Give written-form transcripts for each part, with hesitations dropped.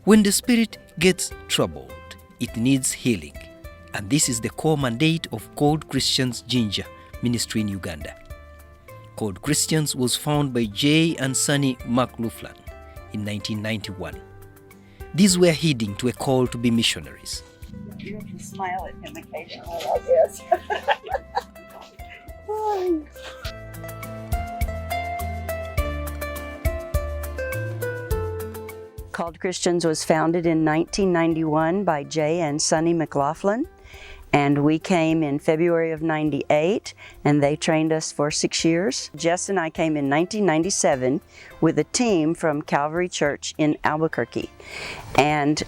When the spirit gets troubled, it needs healing. And this is the core mandate of Called Christians Ginger Ministry in Uganda. Called Christians was founded by J. and Sonny McLaughlin in 1991. These were heeding to a call to be missionaries. You have to smile at him occasionally, I guess. Called Christians was founded in 1991 by Jay and Sonny McLaughlin, and we came in February of '98, and they trained us for 6 years. Jess and I came in 1997 with a team from Calvary Church in Albuquerque, and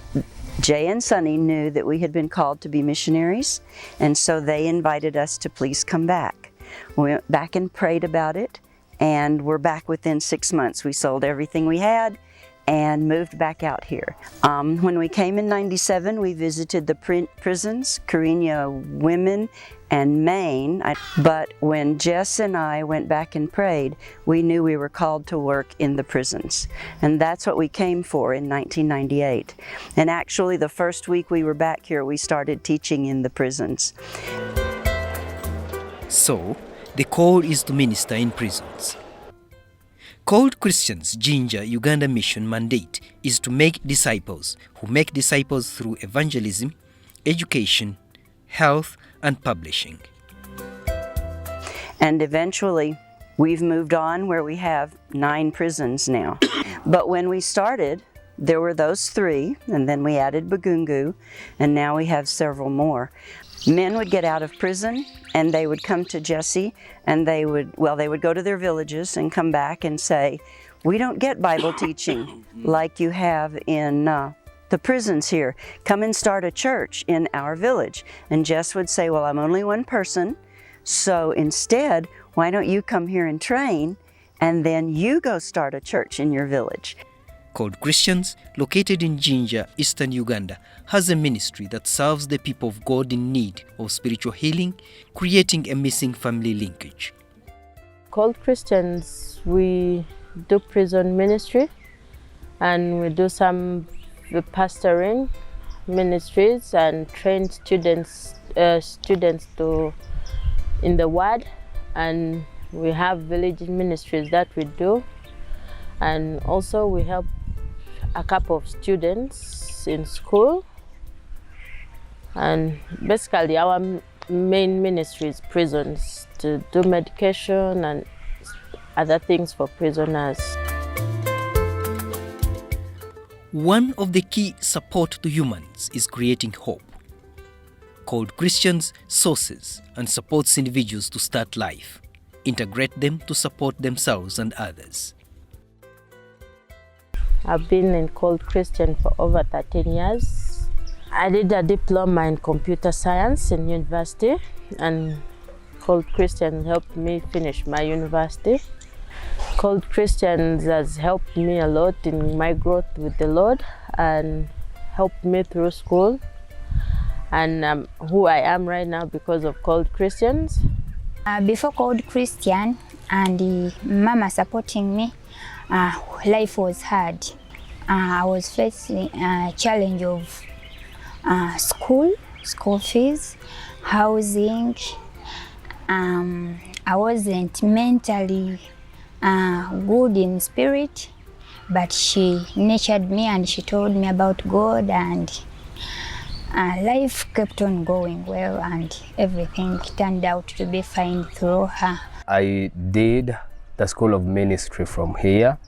Jay and Sonny knew that we had been called to be missionaries, and so they invited us to please come back. We went back and prayed about it, and we're back within 6 months. We sold everything we had and moved back out here. When we came in '97, we visited the prisons, Carina Women and Maine. But when Jess and I went back and prayed, we knew we were called to work in the prisons. And that's what we came for in 1998. And actually, the first week we were back here, we started teaching in the prisons. So, the call is to minister in prisons. Called Christians Ginger Uganda Mission mandate is to make disciples who make disciples through evangelism, education, health, and publishing. And eventually, we've moved on where we have 9 prisons now. But when we started, there were those 3, and then we added Bagungu, and now we have several more. Men would get out of prison and they would come to Jesse, and they would go to their villages and come back and say, we don't get Bible teaching like you have in the prisons here. Come and start a church in our village. And Jess would say, well, I'm only one person, so instead, why don't you come here and train, and then you go start a church in your village. Called Christians, located in Jinja, Eastern Uganda, has a ministry that serves the people of God in need of spiritual healing, creating a missing family linkage. Called Christians, we do prison ministry, and we do some pastoring ministries and train students in the word, and we have village ministries that we do, and also we help a couple of students in school. And basically our main ministry is prisons, to do medication and other things for prisoners. One of the key support to humans is creating hope. Called Christians sources and supports individuals to start life, integrate them to support themselves and others. I've been in Called Christian for over 13 years. I did a diploma in computer science in university, and Called Christian helped me finish my university. Called Christians has helped me a lot in my growth with the Lord and helped me through school. And who I am right now because of Called Christians. Before Called Christian and the mama supporting me, life was hard. I was facing a challenge of school fees, housing. I wasn't mentally good in spirit, but she nurtured me and she told me about God, and life kept on going well, and everything turned out to be fine through her. I did the School of Ministry from here,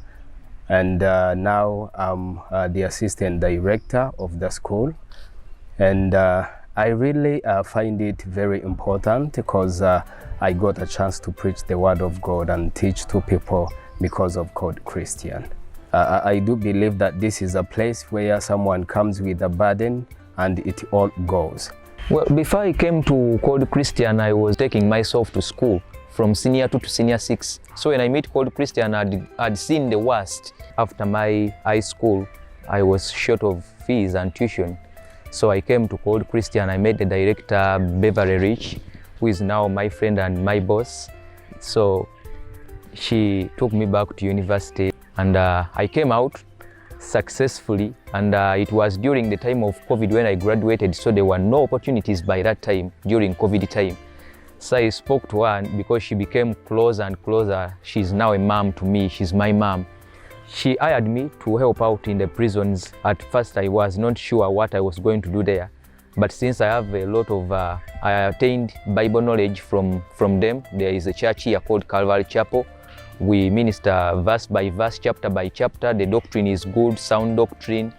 and now I'm the Assistant Director of the school. And I really find it very important because I got a chance to preach the Word of God and teach to people because of Called Christian. I do believe that this is a place where someone comes with a burden and it all goes. Well, before I came to Called Christian, I was taking myself to school from senior 2 to senior 6. So when I met Called Christian, I'd seen the worst. After my high school, I was short of fees and tuition. So I came to Called Christian. I met the director, Beverly Rich, who is now my friend and my boss. So she took me back to university, and I came out successfully, and it was during the time of COVID when I graduated, so there were no opportunities by that time, during COVID time. So I spoke to her, and because she became closer and closer, she's now a mom to me, she's my mom. She hired me to help out in the prisons. At first I was not sure what I was going to do there, but since I have a lot of, I attained Bible knowledge from them. There is a church here called Calvary Chapel. We minister verse by verse, chapter by chapter. The doctrine is good, sound doctrine.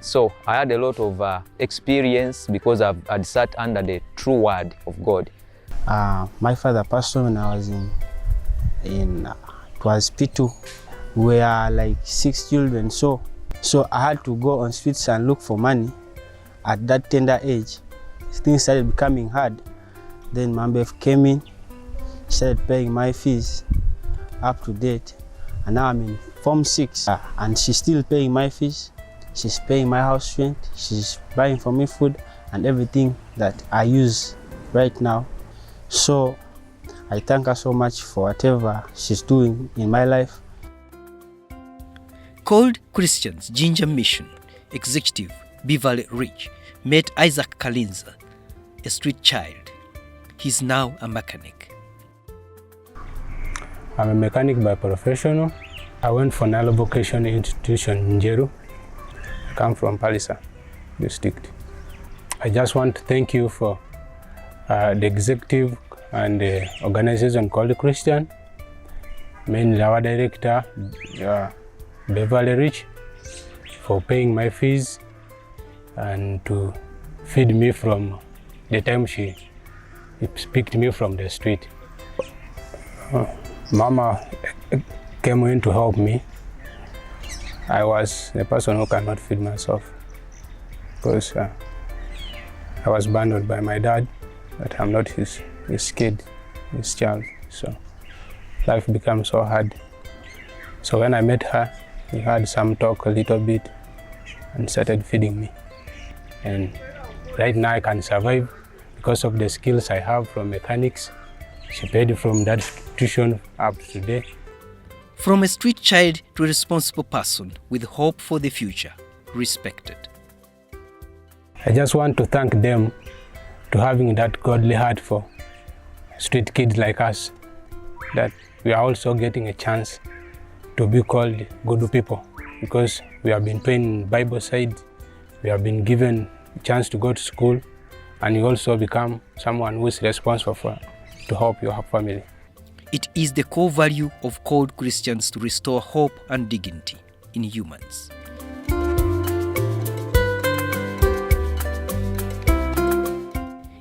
So I had a lot of experience because I'd sat under the true word of God. My father passed on when I was in it was P2. We are like 6 children, so I had to go on streets and look for money. At that tender age, things started becoming hard. Then Mambef came in, started paying my fees up to date, and now I'm in Form 6, and she's still paying my fees. She's paying my house rent. She's buying for me food and everything that I use right now. So I thank her so much for whatever she's doing in my life. Called Christians Ginger Mission Executive Beverly Ridge met Isaac Kalinza, a street child. He's now a mechanic. I'm a mechanic by profession. I went for Nalo Vocational Institution in Jeru. I come from Palisa district. I just want to thank you for the executive and the organization called Christian, mainly our director, Beverly Rich, for paying my fees and to feed me from the time she picked me from the street. Mama came in to help me. I was a person who cannot feed myself because I was abandoned by my dad, but I'm not his kid, his child. So life became so hard. So when I met her, we had some talk a little bit and started feeding me. And right now I can survive because of the skills I have from mechanics. She paid from that tuition up to today. From a street child to a responsible person with hope for the future, respected. I just want to thank them to having that godly heart for street kids like us, that we are also getting a chance to be called good people because we have been trained Bible side, we have been given a chance to go to school, and you also become someone who is responsible to help your family. It is the core value of Called Christians to restore hope and dignity in humans.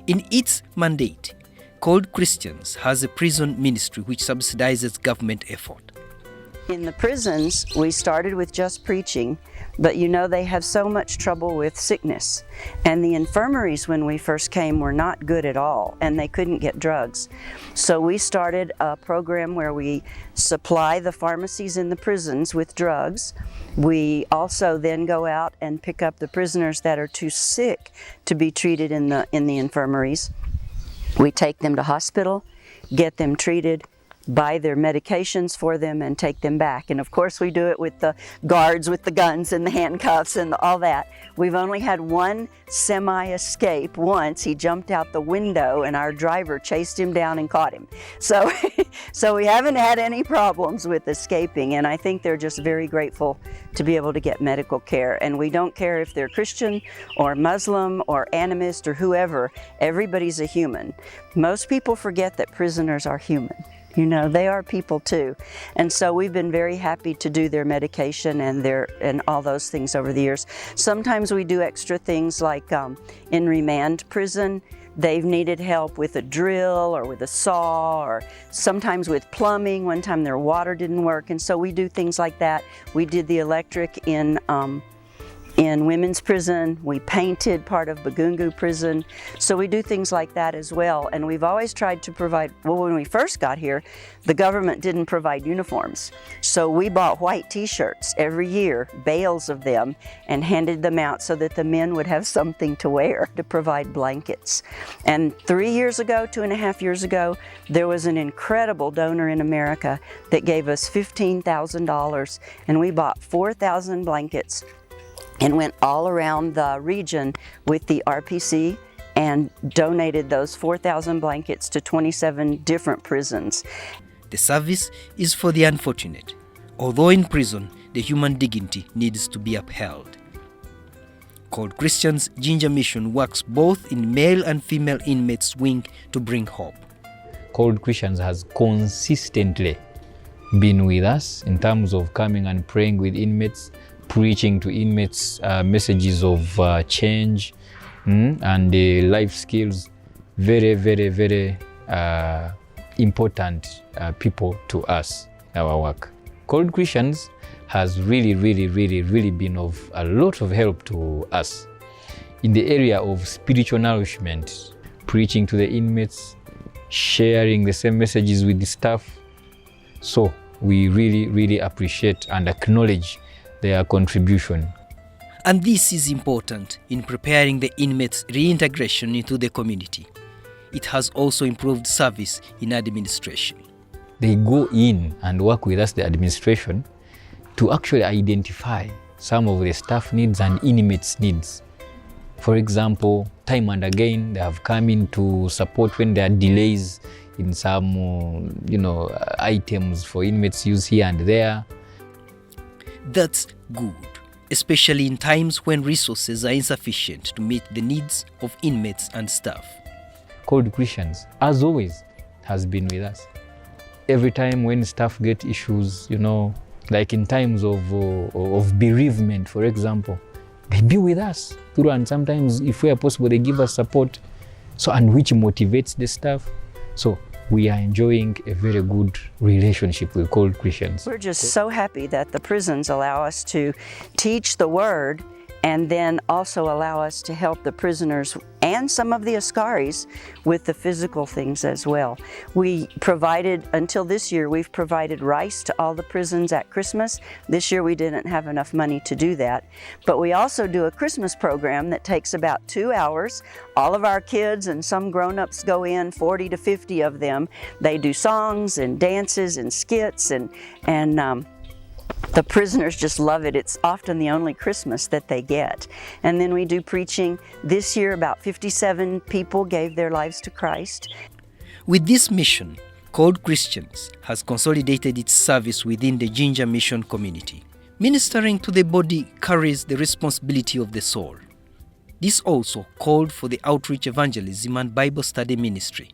In its mandate, Called Christians has a prison ministry which subsidizes government effort. In the prisons, we started with just preaching, but you know they have so much trouble with sickness. And the infirmaries when we first came were not good at all, and they couldn't get drugs. So we started a program where we supply the pharmacies in the prisons with drugs. We also then go out and pick up the prisoners that are too sick to be treated in the infirmaries. We take them to hospital, get them treated, buy their medications for them, and take them back. And of course we do it with the guards with the guns and the handcuffs and all that. We've only had one semi-escape once. He jumped out the window and our driver chased him down and caught him. So, so we haven't had any problems with escaping, and I think they're just very grateful to be able to get medical care. And we don't care if they're Christian or Muslim or animist or whoever, everybody's a human. Most people forget that prisoners are human. You know, they are people too. And so we've been very happy to do their medication and all those things over the years. Sometimes we do extra things like in remand prison, they've needed help with a drill or with a saw or sometimes with plumbing. One time their water didn't work, and so we do things like that. We did the electric in in women's prison. We painted part of Bagungu prison. So we do things like that as well. And we've always tried to provide, well, when we first got here, the government didn't provide uniforms. So we bought white t-shirts every year, bales of them, and handed them out so that the men would have something to wear, to provide blankets. And 3 years ago, 2.5 years ago, there was an incredible donor in America that gave us $15,000, and we bought 4,000 blankets and went all around the region with the RPC and donated those 4,000 blankets to 27 different prisons. The service is for the unfortunate. Although in prison, the human dignity needs to be upheld. Called Christians Ginger Mission works both in male and female inmates wing to bring hope. Called Christians has consistently been with us in terms of coming and praying with inmates, preaching to inmates messages of change and life skills. Very, very, very important people to us, our work. Called Christians has really been of a lot of help to us in the area of spiritual nourishment, preaching to the inmates, sharing the same messages with the staff. So we really appreciate and acknowledge their contribution. And this is important in preparing the inmates' reintegration into the community. It has also improved service in administration. They go in and work with us, the administration, to actually identify some of the staff needs and inmates' needs. For example, time and again, they have come in to support when there are delays in some, items for inmates use here and there. That's good, especially in times when resources are insufficient to meet the needs of inmates and staff. Called Christians, as always, has been with us. Every time when staff get issues, like in times of bereavement, for example, they be with us through, and sometimes, if we are possible, they give us support, and which motivates the staff. So we are enjoying a very good relationship with Called Christians. We're just so happy that the prisons allow us to teach the Word and then also allow us to help the prisoners and some of the Askaris with the physical things as well. We provided, until this year, we've provided rice to all the prisons at Christmas. This year we didn't have enough money to do that. But we also do a Christmas program that takes about 2 hours. All of our kids and some grown-ups go in, 40 to 50 of them. They do songs and dances and skits and the prisoners just love it. It's often the only Christmas that they get. And then we do preaching. This year, about 57 people gave their lives to Christ. With this mission, Called Christians has consolidated its service within the Ginger Mission community. Ministering to the body carries the responsibility of the soul. This also called for the outreach evangelism and Bible study ministry.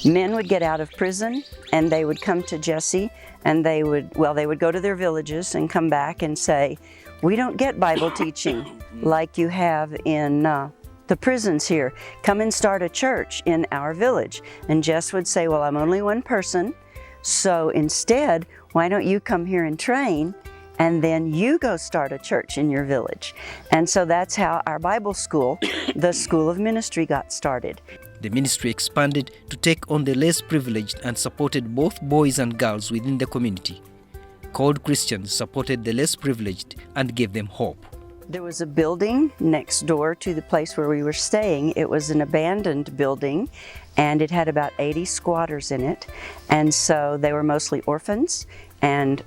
Men would get out of prison and they would come to Jesse and they would go to their villages and come back and say, we don't get Bible teaching like you have in the prisons here. Come and start a church in our village. And Jess would say, well, I'm only one person, so instead, why don't you come here and train and then you go start a church in your village. And so that's how our Bible school, the School of Ministry, got started. The ministry expanded to take on the less privileged and supported both boys and girls within the community. Called Christians supported the less privileged and gave them hope. There was a building next door to the place where we were staying. It was an abandoned building and it had about 80 squatters in it. And so they were mostly orphans and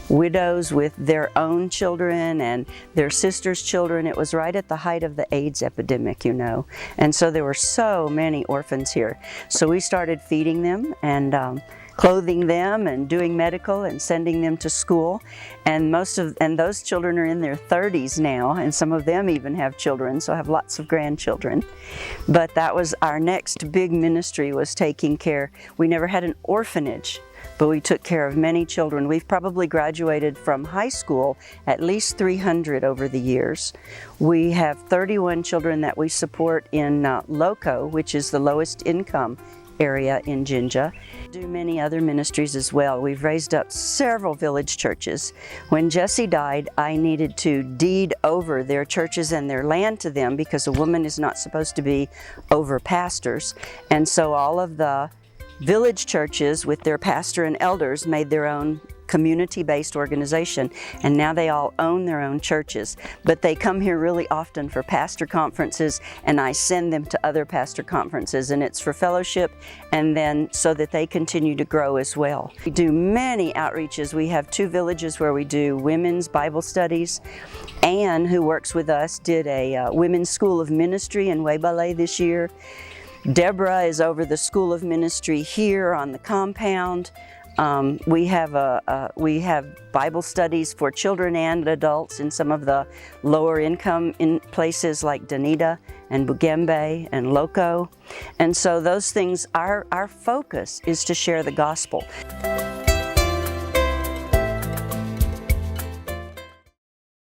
widows with their own children and their sisters' children. It was right at the height of the AIDS epidemic, and so there were so many orphans here. So we started feeding them and clothing them and doing medical and sending them to school. And those children are in their 30s now, and some of them even have children, so I have lots of grandchildren. But that was our next big ministry, was taking care. We never had an orphanage, but we took care of many children. We've probably graduated from high school at least 300 over the years. We have 31 children that we support in LOCO, which is the lowest income area in Jinja. Do many other ministries as well. We've raised up several village churches. When Jesse died, I needed to deed over their churches and their land to them because a woman is not supposed to be over pastors. And so all of the village churches with their pastor and elders made their own community-based organization, and now they all own their own churches. But they come here really often for pastor conferences, and I send them to other pastor conferences, and it's for fellowship and then so that they continue to grow as well. We do many outreaches. We have 2 villages where we do women's Bible studies. Anne, who works with us, did a women's school of ministry in Webale this year. Deborah is over the school of ministry here on the compound. We have Bible studies for children and adults in some of the lower income in places like Dunedin and Bugembe and Loco. And so those things, our focus is to share the gospel.